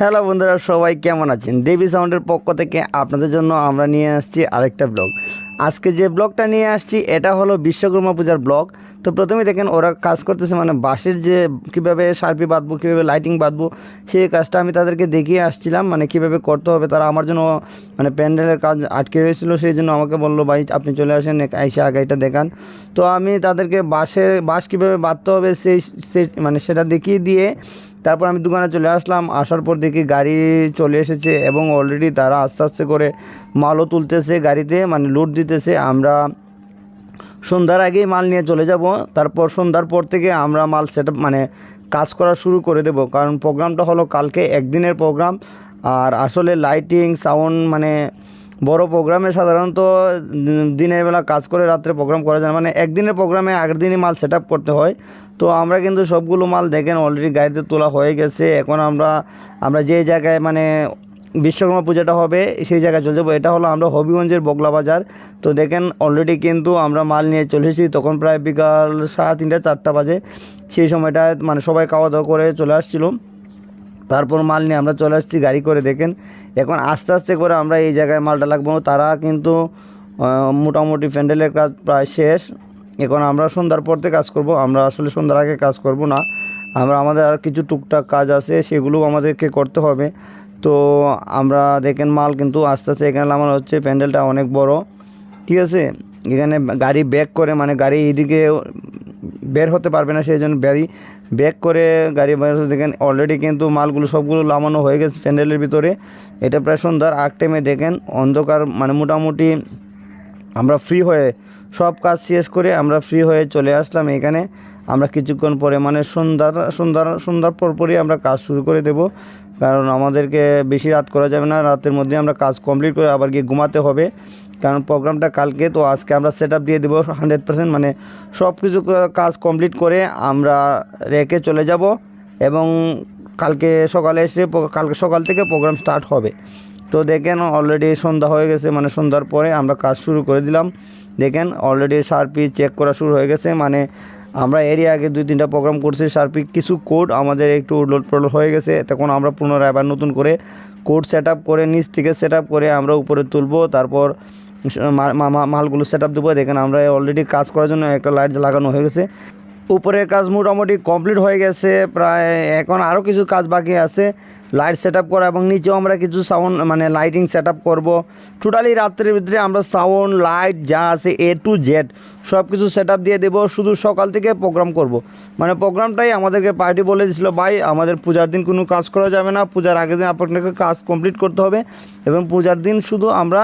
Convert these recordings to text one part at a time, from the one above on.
Hello বন্ধুরা, সবাই কেমন আছেন? দেবী সাউন্ডের পক্ষ থেকে আপনাদের জন্য আমরা নিয়ে আসছি আরেকটা ব্লগ। আজকে যে ব্লগটা নিয়ে আসছি এটা হলো বিশ্বকর্মা পূজার ব্লগ। তো প্রথমে দেখেন ওরা কাজ করতেছে, মানে বাঁশের যে কীভাবে শার্পি বাঁধবো, কীভাবে লাইটিং বাঁধবো, সেই কাজটা আমি তাদেরকে দেখিয়ে আসছিলাম, মানে কীভাবে করতে হবে। তারা আমার জন্য মানে প্যান্ডেলের কাজ আটকে রয়েছিল, সেই জন্য আমাকে বললো, ভাই আপনি চলে আসেন, এসে আগে এটা দেখান। তো আমি তাদেরকে বাঁশ কীভাবে বাঁধতে হবে মানে সেটা দেখিয়ে দিয়ে তারপর আমি দোকানে চলে আসলাম। আসার পর দেখি গাড়ি চলে এসেছে এবং অলরেডি তারা আস্তে আস্তে করে মালও তুলতেছে গাড়িতে, মানে লোড দিতেছে। আমরা সন্ধ্যার আগেই মাল নিয়ে চলে যাব। তারপর সন্ধ্যার পর থেকে আমরা মাল মানে কাজ করা শুরু করে দেব, কারণ প্রোগ্রামটা হলো কালকে একদিনের প্রোগ্রাম। আর আসলে লাইটিং সাউন্ড মানে বড় প্রোগ্রামে সাধারণত দিনের বেলা কাজ করে রাত্রে প্রোগ্রাম করা যায় না, মানে একদিনের প্রোগ্রামে আগের দিনই মাল সেট আপ করতে হয়। তো আমরা কিন্তু সবগুলো মাল দেখেন অলরেডি গাড়িতে তোলা হয়ে গেছে। এখন আমরা যে জায়গায় মানে বিশ্বকর্মা পূজাটা হবে সেই জায়গায় চলে যাবো। এটা হলো আমরা হবিগঞ্জের বগলা বাজার। তো দেখেন অলরেডি কিন্তু আমরা মাল নিয়ে চলে এসেছি। তখন প্রায় বিকাল 3:30 4টা বাজে। সেই সময়টা মানে সবাই খাওয়া দাওয়া করে চলে আসছিলো। তারপর মাল নিয়ে আমরা চলে আসছি গাড়ি করে। দেখেন এখন আস্তে আস্তে করে আমরা এই জায়গায় মালটা লাগবো। তারা কিন্তু মোটামুটি প্যান্ডেলের কাজ প্রায় শেষ। এখন আমরা সন্ধ্যার পর থেকে কাজ করব। আমরা আসলে সন্ধ্যার আগে কাজ করব না, আমাদের আর কিছু টুকটাক কাজ আছে, সেগুলো আমাদেরকে করতে হবে। তো আমরা দেখেন মাল কিন্তু আস্তে আস্তে এখানে নামানো হচ্ছে। প্যান্ডেলটা অনেক বড়, ঠিক আছে। এখানে গাড়ি ব্যাক করে, মানে গাড়ি এইদিকে বের হতে পারবে না, সেই জন্য ব্যাক করে গাড়ি বের হতে। দেখেন অলরেডি কিন্তু মালগুলো সবগুলো নামানো হয়ে গেছে প্যান্ডেলের ভিতরে। এটা প্রায় সন্ধ্যার আগ টাইমে দেখেন অন্ধকার, মানে মোটামুটি আমরা ফ্রি হয়ে সব কাজ শেষ করে আমরা ফ্রি হয়ে চলে আসলাম এখানে। আমরা কিছুক্ষণ পরে মানে সন্ধ্যার পরপরই আমরা কাজ শুরু করে দেব, কারণ আমাদেরকে বেশি রাত করা যাবে না। রাতের মধ্যে আমরা কাজ কমপ্লিট করে আবার গিয়ে ঘুমাতে হবে, কারণ প্রোগ্রামটা কালকে। তো আজকে আমরা সেট আপ দিয়ে দেবো 100%, মানে সব কিছু কাজ কমপ্লিট করে আমরা রেখে চলে যাব এবং কালকে সকাল থেকে প্রোগ্রাম স্টার্ট হবে। তো দেখেন অলরেডি সন্ধ্যা হয়ে গেছে, মানে সন্ধ্যার পরে আমরা কাজ শুরু করে দিলাম। দেখেন অলরেডি শার্পি চেক করা শুরু হয়ে গেছে, মানে আমরা এরই আগে 2-3টা প্রোগ্রাম করছি। শার্পি কিছু কোড আমাদের একটু উলট পালট হয়ে গেছে, তখন আমরা পুনরায় আবার নতুন করে কোড সেট আপ করে নিচ থেকে সেট আপ করে আমরা উপরে তুলবো। তারপর মালগুলো সেট আপ দেবো। দেখেন আমরা অলরেডি কাজ করার জন্য একটা লাইট লাগানো হয়ে গেছে। উপরের কাজ মোটামুটি কমপ্লিট হয়ে গেছে প্রায়। এখন আরও কিছু কাজ বাকি আছে, লাইট সেট আপ করা এবং নিচেও আমরা কিছু সাউন্ড মানে লাইটিং সেট আপ করবো। টোটালি রাত্রের ভিতরে আমরা সাউন্ড লাইট যা আছে A to Z সব কিছু সেট আপ দিয়ে দেবো। শুধু সকাল থেকে প্রোগ্রাম করব, মানে প্রোগ্রামটাই আমাদেরকে পার্টি বলে দিয়েছিলো, ভাই আমাদের পূজার দিন কোনো কাজ করা যাবে না, পূজার আগের দিন আপনাকে কাজ কমপ্লিট করতে হবে এবং পূজার দিন শুধু আমরা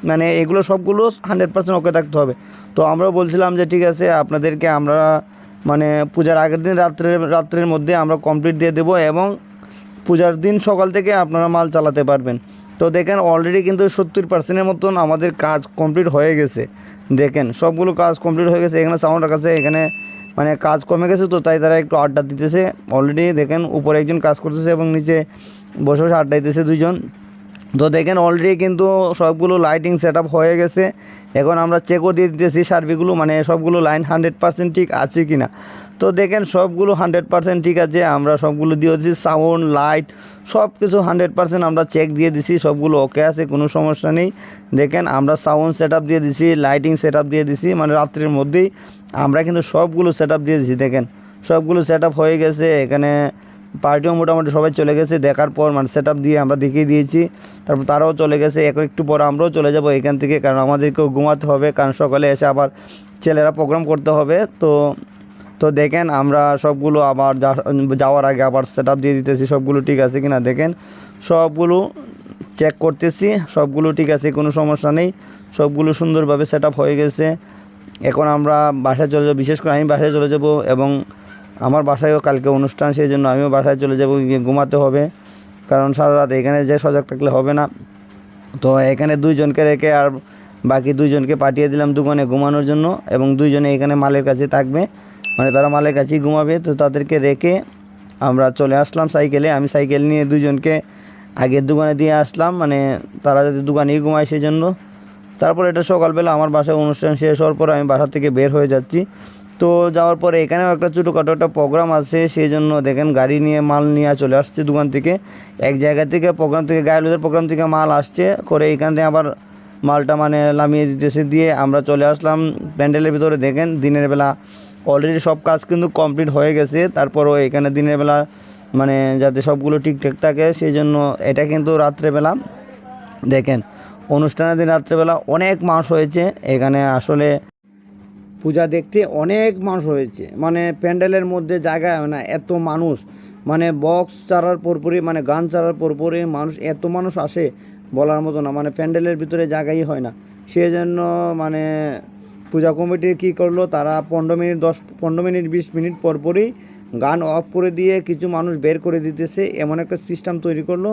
মানে এগুলো সবগুলো 100% ওকে থাকতে হবে। তো আমরাও বলছিলাম যে ঠিক আছে, আপনাদেরকে আমরা মানে পূজার আগের দিন রাত্রের মধ্যে আমরা কমপ্লিট দিয়ে দেবো এবং পূজার দিন সকাল থেকে আপনারা মাল চালাতে পারবেন। তো দেখেন অলরেডি কিন্তু 70%-এর মতন আমাদের কাজ কমপ্লিট হয়ে গেছে। দেখেন সবগুলো কাজ কমপ্লিট হয়ে গেছে। এখানে সাউন্ড রাখাছে, এখানে মানে কাজ কমে গেছে, তো তাই তারা একটু আড্ডা দিতেছে। অলরেডি দেখেন উপরে একজন কাজ করতেছে এবং নিচে বসে বসে আড্ডা দিতেছে দুইজন। তো দেখেন অলরেডি কিন্তু সবগুলো লাইটিং সেট আপ হয়ে গেছে। এখন আমরা চেকও দিয়ে দিতেছি সার্ভিগুলো, মানে সবগুলো লাইন 100% ঠিক আছে কি না। তো দেখেন সবগুলো 100% ঠিক আছে, আমরা সবগুলো দিয়েছি। সাউন্ড লাইট সব কিছু 100% আমরা চেক দিয়ে দিছি, সবগুলো ওকে আছে, কোনো সমস্যা নেই। দেখেন আমরা সাউন্ড সেট আপ দিয়ে দিছি, লাইটিং সেট আপ দিয়ে দিছি, মানে রাত্রির মধ্যেই আমরা কিন্তু সবগুলো সেট আপ দিয়ে দিছি। দেখেন সবগুলো সেট আপ হয়ে গেছে। এখানে পার্টিও মোটামুটি সবাই চলে গেছে দেখার পর, মানে সেট আপ দিয়ে আমরা দেখিয়ে দিয়েছি। তারপর তারাও চলে গেছে। একটু পর আমরাও চলে যাব এখান থেকে, কারণ আমাদেরকেও ঘুমাতে হবে, কারণ সকালে এসে আবার ছেলেরা প্রোগ্রাম করতে হবে। তো দেখেন আমরা সবগুলো আবার যাওয়ার আগে আবার সেট আপ দিয়ে দিতেছি, সবগুলো ঠিক আছে কিনা। দেখেন সবগুলো চেক করতেছি, সবগুলো ঠিক আছে, কোনো সমস্যা নেই, সবগুলো সুন্দরভাবে সেট আপ হয়ে গেছে। এখন আমরা বাসায় চলে যাব, বিশেষ করে আমি বাসায় চলে যাব এবং আমার বাসায়ও কালকে অনুষ্ঠান, সেই জন্য আমিও বাসায় চলে যাব, গিয়ে ঘুমাতে হবে, কারণ সারা রাত এখানে যে সজাগ থাকলে হবে না। তো এখানে 2জনকে রেখে আর বাকি 2জনকে পাঠিয়ে দিলাম দোকানে ঘুমানোর জন্য, এবং 2জনে এখানে মালের কাছে থাকবে, মানে তারা মালের কাছেই ঘুমাবে। তো তাদেরকে রেখে আমরা চলে আসলাম সাইকেলে। আমি সাইকেল নিয়ে 2জনকে আগের দোকানে দিয়ে আসলাম, মানে তারা যাতে দোকানেই ঘুমায় সেই জন্য। তারপর এটা সকালবেলা আমার বাসায় অনুষ্ঠান শেষ হওয়ার পর আমি বাসা থেকে বের হয়ে যাচ্ছি। তো যাওয়ার পরে এখানেও একটা ছোটোখাটো একটা প্রোগ্রাম আছে, সেই জন্য দেখেন গাড়ি নিয়ে মাল নিয়ে চলে আসছে দোকান থেকে, এক জায়গা থেকে প্রোগ্রাম থেকে গায়েলুদের প্রোগ্রাম থেকে মাল আসছে করে এখান থেকে আবার মালটা মানে নামিয়ে দিতেছে, দিয়ে আমরা চলে আসলাম প্যান্ডেলের ভিতরে। দেখেন দিনের বেলা অলরেডি সব কাজ কিন্তু কমপ্লিট হয়ে গেছে, তারপরও এখানে দিনের বেলা মানে যাতে সবগুলো ঠিকঠাক থাকে সেই জন্য এটা কিন্তু রাত্রেবেলা। দেখেন অনুষ্ঠানের দিন রাত্রেবেলা অনেক মানুষ হয়েছে এখানে, আসলে পূজা দেখতে অনেক মানুষ হয়েছে, মানে প্যান্ডেলের মধ্যে জায়গা হয় না এত মানুষ, মানে বক্স চালার পরপরই মানে গান চালার পরপরই মানুষ, এত মানুষ আসে বলার মতো না, মানে প্যান্ডেলের ভিতরে জায়গাই হয় না। সেই জন্য মানে পূজা কমিটি কী করলো, তারা 15 মিনিট 20 মিনিট পরপরই গান অফ করে দিয়ে কিছু মানুষ বের করে দিতেছে, এমন একটা সিস্টেম তৈরি করলো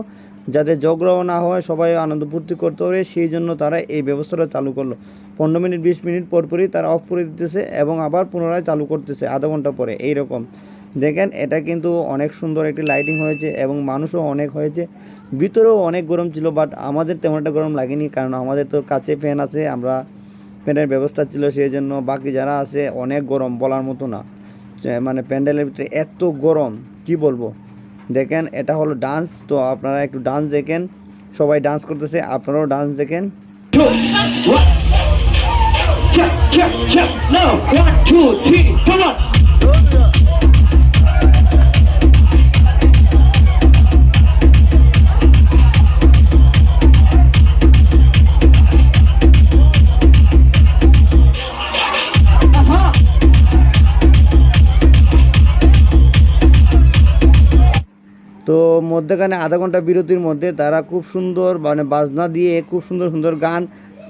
যাতে ঝগড়াও না হয়, সবাই আনন্দ ফুর্তি করতে পারে, সেই জন্য তারা এই ব্যবস্থাটা চালু করলো। 15 মিনিট 20 মিনিট পরপরই তারা অফ করে দিতেছে এবং আবার পুনরায় চালু করতেছে আধা ঘন্টা পরে এইরকম। দেখেন এটা কিন্তু অনেক সুন্দর একটি লাইটিং হয়েছে এবং মানুষও অনেক হয়েছে, ভিতরেও অনেক গরম ছিল, বাট আমাদের তেমন একটা গরম লাগেনি, কারণ আমাদের তো কাছে ফ্যান আছে, আমরা ফ্যানের ব্যবস্থা ছিল, সেই জন্য। বাকি যারা আছে অনেক গরম বলার মতো না, মানে প্যান্ডেলের ভিতরে এত গরম কি বলবো। দেখেন এটা হলো ডান্স, তো আপনারা একটু ডান্স দেখেন, সবাই ডান্স করতেছে, আপনারাও ডান্স দেখেন। Check, check, check. Now, 1, 2, 3, come on. তো মধ্যখানে আধা ঘন্টা বিরতির মধ্যে তারা খুব সুন্দর মানে বাজনা দিয়ে খুব সুন্দর সুন্দর গান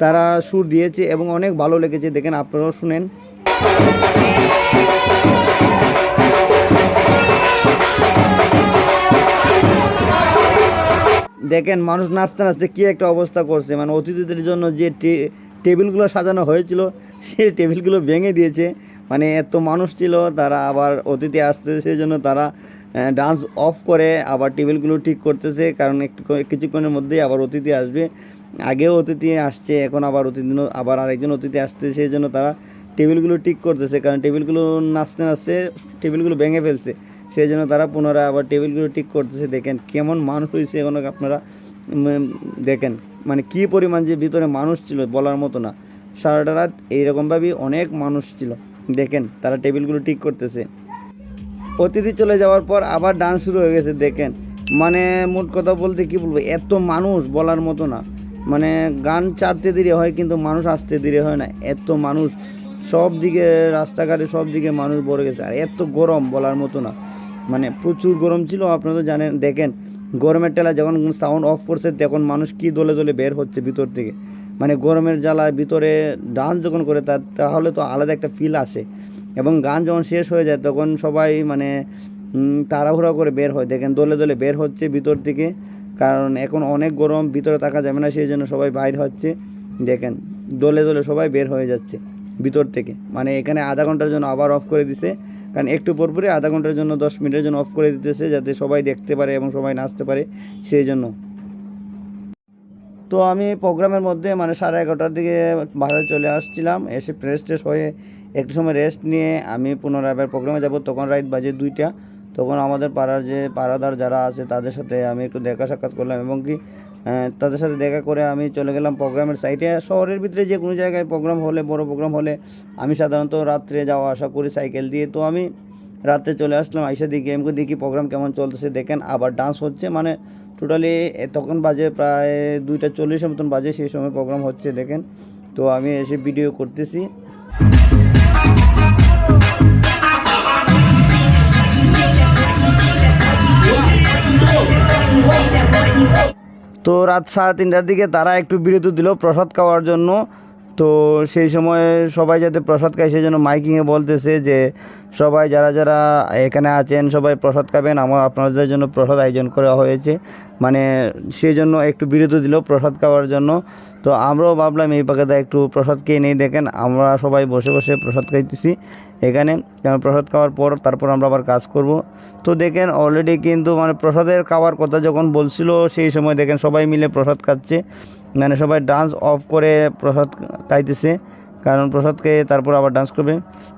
তারা সুর দিয়েছে এবং অনেক ভালো লেগেছে। দেখেন আপনারাও শুনেন। দেখেন মানুষ নাচতে নাচতে কী একটা অবস্থা করছে, মানে অতিথিদের জন্য যে টেবিলগুলো সাজানো হয়েছিল সেই টেবিলগুলো ভেঙে দিয়েছে, মানে এত মানুষ ছিল, তারা আবার অতিথি আসছে সেই জন্য তারা ডান্স অফ করে আবার টেবিলগুলো ঠিক করতেছে, কারণ কিছুক্ষণের মধ্যেই আবার অতিথি আসবে। আগেও অতিথি আসছে, এখন আবার আবার আরেকজন অতিথি আসছে, সেই জন্য তারা টেবিলগুলো ঠিক করতেছে, কারণ টেবিলগুলো নাচতে নাচতে টেবিলগুলো ভেঙে ফেলছে, সেই জন্য তারা পুনরায় আবার টেবিলগুলো ঠিক করতেছে। দেখেন কেমন মানুষ হয়েছে এখন আপনারা দেখেন, মানে কী পরিমাণ যে ভিতরে মানুষ ছিল বলার মতো না। সারাটা রাত এইরকমভাবেই অনেক মানুষ ছিল। দেখেন তারা টেবিলগুলো ঠিক করতেছে। অতিথি চলে যাওয়ার পর আবার ডান্স শুরু হয়ে গেছে। দেখেন মানে মোট কথা বলতে কী বলবো, এত মানুষ বলার মতো না, মানে গান ছাড়তে দেরি হয় কিন্তু মানুষ আসতে দেরি হয় না, এত মানুষ সব দিকে, রাস্তাঘাটে সব দিকে মানুষ ভরে গেছে, আর এত গরম বলার মতো না, মানে প্রচুর গরম ছিল। আপনারা তো জানেন, দেখেন গরমের টেলা যখন সাউন্ড অফ করছে তখন মানুষ কি দলে দলে বের হচ্ছে ভিতর থেকে, মানে গরমের জ্বালায় ভিতরে ডান্স যখন করে তাহলে তো আলাদা একটা ফিল আসে, এবং গান যখন শেষ হয়ে যায় তখন সবাই মানে তাড়াহুড়া করে বের হয়। দেখেন দলে দলে বের হচ্ছে ভিতর থেকে, কারণ এখন অনেক গরম, ভিতরে থাকা যাবে না, সেই জন্য সবাই বাইর হচ্ছে। দেখেন দলে দলে সবাই বের হয়ে যাচ্ছে ভিতর থেকে, মানে এখানে আধা ঘন্টার জন্য আবার অফ করে দিছে, কারণ একটু পরপরই আধা ঘন্টার জন্য 10 মিনিটের জন্য অফ করে দিতেছে, যাতে সবাই দেখতে পারে এবং সবাই নাচতে পারে সেই জন্য। তো আমি প্রোগ্রামের মধ্যে মানে 11:30টার দিকে বাসায় চলে আসছিলাম, এসে ফ্রেশ ট্রেশ হয়ে একটু সময় রেস্ট নিয়ে আমি পুনরায় আবার প্রোগ্রামে যাব। তখন রাত বাজে 2টা। তখন আমাদের পাড়ার যে পাড়াদার যারা আছে তাদের সাথে আমি একটু দেখা সাক্ষাৎ করলাম, এবং কি তাদের সাথে দেখা করে আমি চলে গেলাম প্রোগ্রামের সাইটে। শহরের ভিতরে যে কোনো জায়গায় প্রোগ্রাম হলে, বড় প্রোগ্রাম হলে আমি সাধারণত রাত্রে যাওয়া আসা করি সাইকেল দিয়ে। তো আমি রাত্রে চলে আসলাম, আইসা দিকে আমি দেখি প্রোগ্রাম কেমন চলতেছে। দেখেন আবার ডান্স হচ্ছে, মানে টোটালি তখন বাজে প্রায় 2:40 মতন বাজে, সেই সময় প্রোগ্রাম হচ্ছে। দেখেন তো আমি এসে ভিডিও করতেছি। তো রাত 3:30টার দিকে তারা একটু বিরতি দিল প্রসাদ খাওয়ার জন্য। তো সেই সময় সবাই যাতে প্রসাদ খায় সেই জন্য মাইকিংয়ে বলতেছে যে সবাই যারা যারা এখানে আছেন সবাই প্রসাদ খাবেন, আপনাদের জন্য প্রসাদ আয়োজন করা হয়েছে, মানে সেই জন্য একটু বিরতি দিল প্রসাদ খাওয়ার জন্য। তো আমরাও ভাবলাম এই পাখাতে একটু প্রসাদ খেয়ে নেই। দেখেন আমরা সবাই বসে বসে প্রসাদ খাইতেছি এখানে, প্রসাদ খাওয়ার পর তারপর আমরা আবার কাজ করব। তো দেখেন অলরেডি কিন্তু মানে প্রসাদের খাওয়ার কথা যখন বলছিল সেই সময় দেখেন সবাই মিলে প্রসাদ খাচ্ছে, মানে সবাই ডান্স অফ করে প্রসাদ খাইতেছে, কারণ প্রসাদ খেয়ে তারপর আবার ডান্স করবে।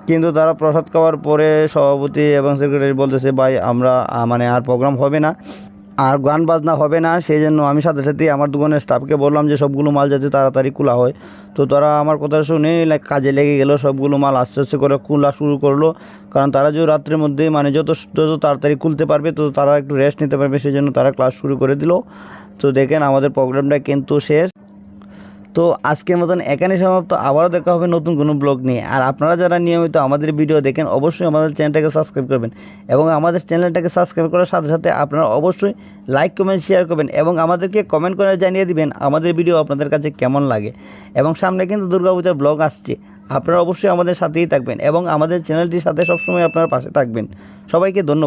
কিন্তু তারা প্রসাদ খাওয়ার পরে সভাপতি এবং সেক্রেটারি বলতেছে ভাই আমরা মানে আর প্রোগ্রাম হবে না, আর গান বাজনা হবে না। সেই জন্য আমি সাথে সাথেই আমার দোকানের স্টাফকে বললাম যে সবগুলো মাল যাতে তাড়াতাড়ি খোলা হয়। তো তারা আমার কথা শুনে কাজে লেগে গেল, সবগুলো মাল আস্তে আস্তে করে খোলা শুরু করলো। কারণ তারা যে রাত্রের মধ্যে মানে যত তাড়াতাড়ি খুলতে পারবে তো তারা একটু রেস্ট নিতে পারবে, সেই জন্য তারা ক্লাস শুরু করে দিল। তো দেখেন আমাদের প্রোগ্রামটা কিন্তু শেষ। তো আজকের মতন এখানে সমাপ্ত। আবারও দেখা হবে নতুন কোনো ব্লগ নিয়ে। আর আপনারা যারা নিয়মিত আমাদের ভিডিও দেখেন অবশ্যই আমাদের চ্যানেলটাকে সাবস্ক্রাইব করবেন, এবং আমাদের চ্যানেলটাকে সাবস্ক্রাইব করার সাথে সাথে আপনারা অবশ্যই লাইক কমেন্ট শেয়ার করবেন, এবং আমাদেরকে কমেন্ট করে জানিয়ে দিবেন আমাদের ভিডিও আপনাদের কাছে কেমন লাগে। এবং সামনে কিন্তু দুর্গাপূজার ব্লগ আসছে, আপনারা অবশ্যই আমাদের সাথেই থাকবেন এবং আমাদের চ্যানেলটির সাথে সবসময় আপনারা পাশে থাকবেন। সবাইকে ধন্যবাদ।